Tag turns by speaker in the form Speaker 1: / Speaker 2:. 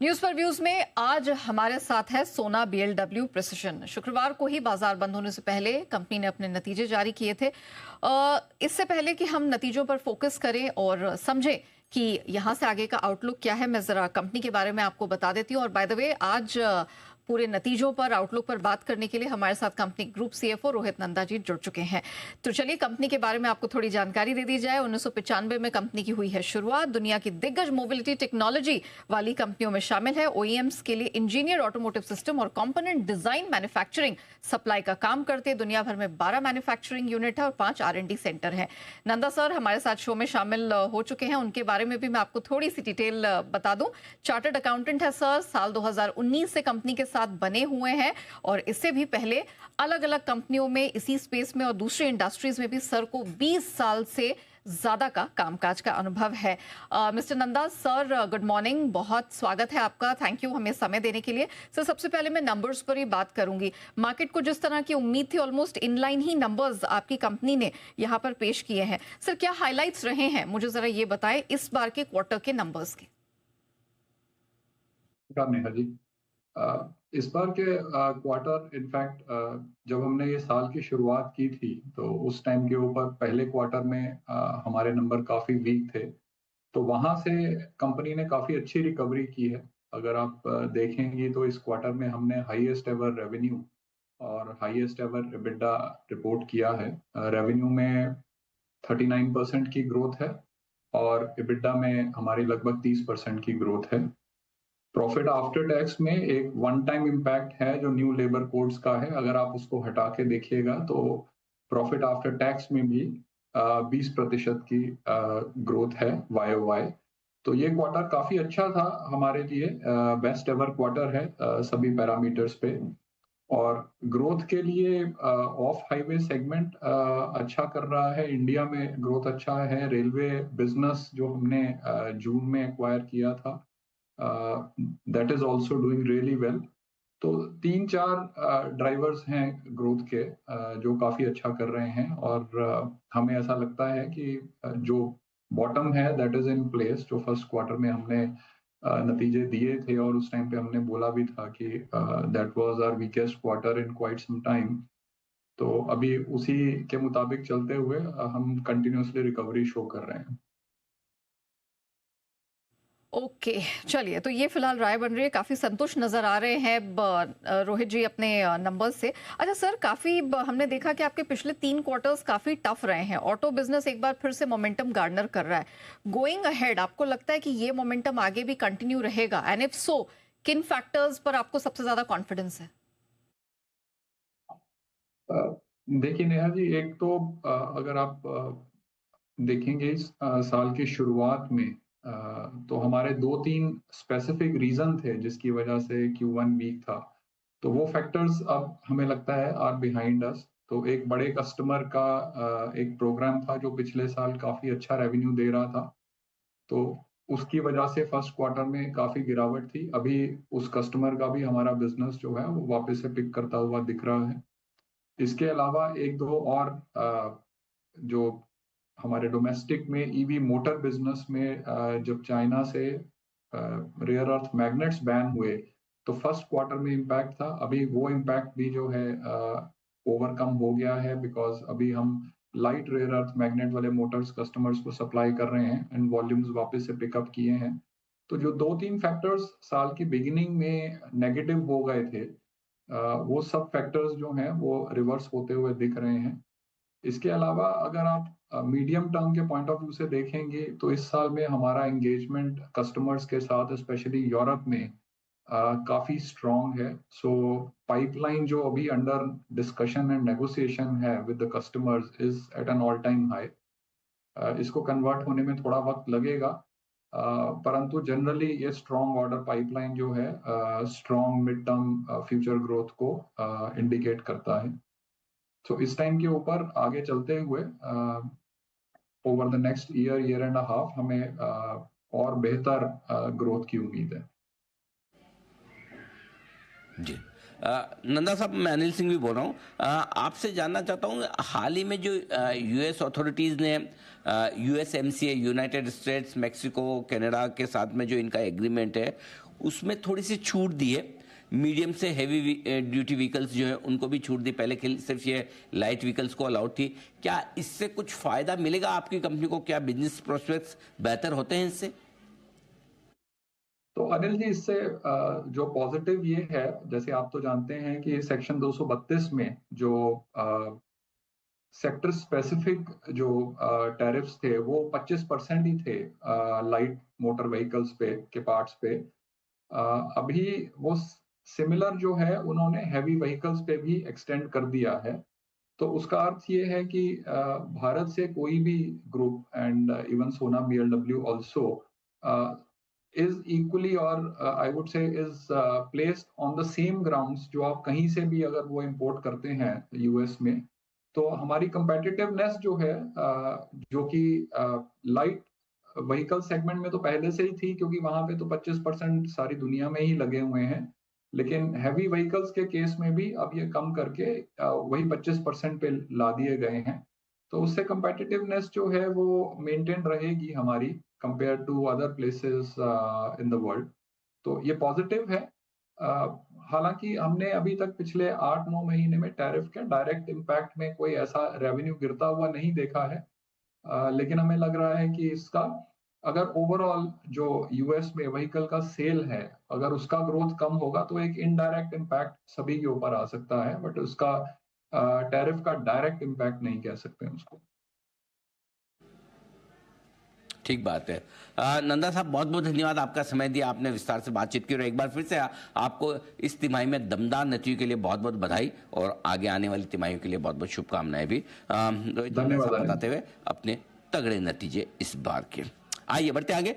Speaker 1: News पर views में आज हमारे साथ है सोना बीएलडब्ल्यू प्रिसिशन। शुक्रवार को ही बाजार बंद होने से पहले कंपनी ने अपने नतीजे जारी किए थे। इससे पहले कि हम नतीजों पर फोकस करें और समझें कि यहां से आगे का आउटलुक क्या है, मैं जरा कंपनी के बारे में आपको बता देती हूँ। और बाय द वे, आज पूरे नतीजों पर, आउटलुक पर बात करने के लिए हमारे साथ company group CFO Rohit Nanda ji जुड़ चुके हैं। तो चलिए कंपनी के बारे में आपको थोड़ी जानकारी दे दी जाए। 1995 में कंपनी की हुई है शुरुआत। दुनिया की दिग्गज मोबिलिटी टेक्नोलॉजी वाली कंपनियों में शामिल है। ओईएम्स के लिए इंजीनियर ऑटोमोटिव सिस्टम और कंपोनेंट डिजाइन मैन्युफैक्चरिंग सप्लाई का काम करते हैं। दुनिया भर में 12 मैन्युफैक्चरिंग यूनिट है और 5 R&D सेंटर है। नंदा सर हमारे साथ शो में शामिल हो चुके हैं। उनके बारे में भी मैं आपको थोड़ी सी डिटेल बता दूं। चार्टर्ड अकाउंटेंट है सर, साल 2019 से कंपनी के साथ बने हुए हैं और इससे भी पहले अलग अलग कंपनियों में, इसी स्पेस में और दूसरी इंडस्ट्रीज में भी सर को 20 साल से ज्यादा का कामकाज का अनुभव है। Mister Nanda sir, good morning, बहुत स्वागत है आपका। थैंक यू हमें समय देने के लिए। सर सबसे पहले मैं नंबर्स पर ही बात करूंगी। मार्केट को जिस तरह की उम्मीद थी, ऑलमोस्ट इनलाइन ही नंबर्स आपकी कंपनी ने यहां पर पेश किए हैं। सर क्या हाइलाइट्स रहे हैं, मुझे जरा ये बताएं इस बार के क्वार्टर के नंबर्स के।
Speaker 2: नेहा जी, इस बार के क्वार्टर, इनफैक्ट जब हमने ये साल की शुरुआत की थी तो उस टाइम के ऊपर पहले क्वार्टर में हमारे नंबर काफी वीक थे। तो वहां से कंपनी ने काफी अच्छी रिकवरी की है। अगर आप देखेंगी तो इस क्वार्टर में हमने हाईएस्ट एवर रेवेन्यू और हाईएस्ट एवर EBITDA रिपोर्ट किया है। रेवेन्यू में 39% की ग्रोथ है और EBITDA में हमारी लगभग 30% की ग्रोथ है। प्रॉफिट आफ्टर टैक्स में एक वन टाइम इम्पैक्ट है जो न्यू लेबर कोड्स का है। अगर आप उसको हटा के देखिएगा तो प्रॉफिट आफ्टर टैक्स में भी 20% की ग्रोथ है YOY। तो ये क्वार्टर काफी अच्छा था हमारे लिए, बेस्ट एवर क्वार्टर है सभी पैरामीटर्स पे। और ग्रोथ के लिए ऑफ हाईवे सेगमेंट अच्छा कर रहा है। इंडिया में ग्रोथ अच्छा है। रेलवे बिजनेस जो हमने जून में एक्वायर किया था, that is also doing really well. तो 3-4 ड्राइवर्स हैं ग्रोथ के जो काफी अच्छा कर रहे हैं। और हमें ऐसा लगता है कि जो बॉटम है दैट इज इन प्लेस। जो फर्स्ट क्वार्टर में हमने नतीजे दिए थे और उस टाइम पे हमने बोला भी था कि that was our weakest quarter in quite some time. तो अभी उसी के मुताबिक चलते हुए हम कंटिन्यूसली रिकवरी शो कर रहे हैं।
Speaker 1: ओके चलिए, तो ये फिलहाल राय बन रही है। काफी संतुष्ट नजर आ रहे हैं रोहित जी अपने नंबर्स से। अच्छा सर, काफी हमने देखा कि आपके पिछले 3 क्वार्टर्स काफी टफ रहे हैं। ऑटो बिजनेस एक बार फिर से मोमेंटम गार्नर कर रहा है। गोइंग अहेड आपको लगता है कि ये मोमेंटम आगे भी कंटिन्यू रहेगा? एंड इफ सो, किन फैक्टर्स पर आपको सबसे ज्यादा कॉन्फिडेंस है?
Speaker 2: देखिए नेहा जी, एक तो अगर आप देखेंगे इस साल की शुरुआत में तो हमारे 2-3 स्पेसिफिक रीजन थे जिसकी वजह से Q1 वीक था। तो वो फैक्टर्स अब हमें लगता है आर बिहाइंड अस। तो एक बड़े कस्टमर का एक प्रोग्राम था जो पिछले साल काफी अच्छा रेवेन्यू दे रहा था। तो उसकी वजह से फर्स्ट क्वार्टर में काफी गिरावट थी। अभी उस कस्टमर का भी हमारा बिजनेस जो है वो वापस से पिक करता हुआ दिख रहा है। इसके अलावा एक दो और जो हमारे डोमेस्टिक में ईवी मोटर बिजनेस में जब चाइना से रेयर अर्थ मैग्नेट्स बैन हुए तो फर्स्ट क्वार्टर में इम्पैक्ट था। अभी वो इम्पैक्ट भी जो है ओवरकम हो गया है, बिकॉज अभी हम लाइट रेयर अर्थ मैग्नेट वाले मोटर्स कस्टमर्स को सप्लाई कर रहे हैं एंड वॉल्यूम्स वापस से पिकअप किए हैं। तो जो 2-3 फैक्टर्स साल की बिगिनिंग में नेगेटिव हो गए थे, वो सब फैक्टर्स जो हैं वो रिवर्स होते हुए दिख रहे हैं। इसके अलावा अगर आप मीडियम टर्म के पॉइंट ऑफ व्यू से देखेंगे तो इस साल में हमारा एंगेजमेंट कस्टमर्स के साथ स्पेशली यूरोप में काफी स्ट्रॉन्ग है। सो पाइपलाइन जो अभी अंडर डिस्कशन एंड नेगोशिएशन है with the customers is at an all time high. इसको कन्वर्ट होने में थोड़ा वक्त लगेगा, परंतु जनरली ये स्ट्रॉन्ग ऑर्डर पाइपलाइन जो है strong mid term future growth को इंडिकेट करता है। तो इस टाइम के ऊपर आगे चलते हुए over the next year and half हमें और बेहतर ग्रोथ की उम्मीद है।
Speaker 3: जी, नंदा साहब, मैं अनिल सिंह भी बोल रहा हूँ। आपसे जानना चाहता हूँ, हाल ही में जो यूएस अथॉरिटीज़ ने यूएसएमसीए, यूनाइटेड स्टेट्स, मेक्सिको, कनाडा के साथ में जो इनका एग्रीमेंट है, उसमें थोड़ी सी छूट दी है। मीडियम से हैवी ड्यूटी व्हीकल्स जो है उनको भी छूट दी। पहले के सिर्फ ये लाइट व्हीकल्स को अलाउड थी। क्या इससे कुछ फायदा मिलेगा आपकी कंपनी को? क्या बिजनेस प्रोस्पेक्ट्स बेहतर होते हैं इससे?
Speaker 2: तो अनिल जी, इससे जो पॉजिटिव ये है, जैसे आप तो जानते हैं कि सेक्शन 232 में जो सेक्टर स्पेसिफिक जो टैरिफ्स थे वो 25% ही थे लाइट मोटर व्हीकल्स पे के पार्ट्स पे। अभी वो सिमिलर जो है उन्होंने हैवी व्हीकल्स पे भी एक्सटेंड कर दिया है। तो उसका अर्थ ये है कि भारत से कोई भी ग्रुप एंड इवन सोना BLW also is equally or I would say is placed on the same grounds जो आप कहीं से भी अगर वो इंपोर्ट करते हैं यूएस में, तो हमारी कंपेटिटिवनेस जो है जो कि लाइट व्हीकल सेगमेंट में तो पहले से ही थी, क्योंकि वहां पे तो 25% सारी दुनिया में ही लगे हुए हैं। लेकिन हैवी व्हीकल्स के केस में भी अब ये कम करके वही 25% पे ला दिए गए हैं। तो उससे कंपेटिटिवनेस जो है वो मेंटेन रहेगी हमारी compare to other places in the world. तो ये पॉजिटिव है। हालांकि हमने अभी तक पिछले 8-9 महीने में टैरिफ के डायरेक्ट इम्पैक्ट में कोई ऐसा रेवेन्यू गिरता हुआ नहीं देखा है। लेकिन हमें लग रहा है कि इसका अगर ओवरऑल जो यूएस में व्हीकल का सेल है, अगर उसका ग्रोथ कम होगा तो एक इनडायरेक्ट इम्पैक्ट सभी के ऊपर आ सकता है, बट उसका टैरिफ का डायरेक्ट इम्पैक्ट नहीं कह सकते उसको।
Speaker 3: ठीक बात है। नंदा साहब, बहुत बहुत धन्यवाद, आपका समय दिया, आपने विस्तार से बातचीत की, और एक बार फिर से आपको इस तिमाही में दमदार नतीजों के लिए बहुत बहुत बधाई, और आगे आने वाली तिमाहियों के लिए बहुत बहुत शुभकामनाएं भी।
Speaker 2: धन्यवाद
Speaker 3: बताते हुए अपने तगड़े नतीजे इस बार के। आइए बढ़ते आगे।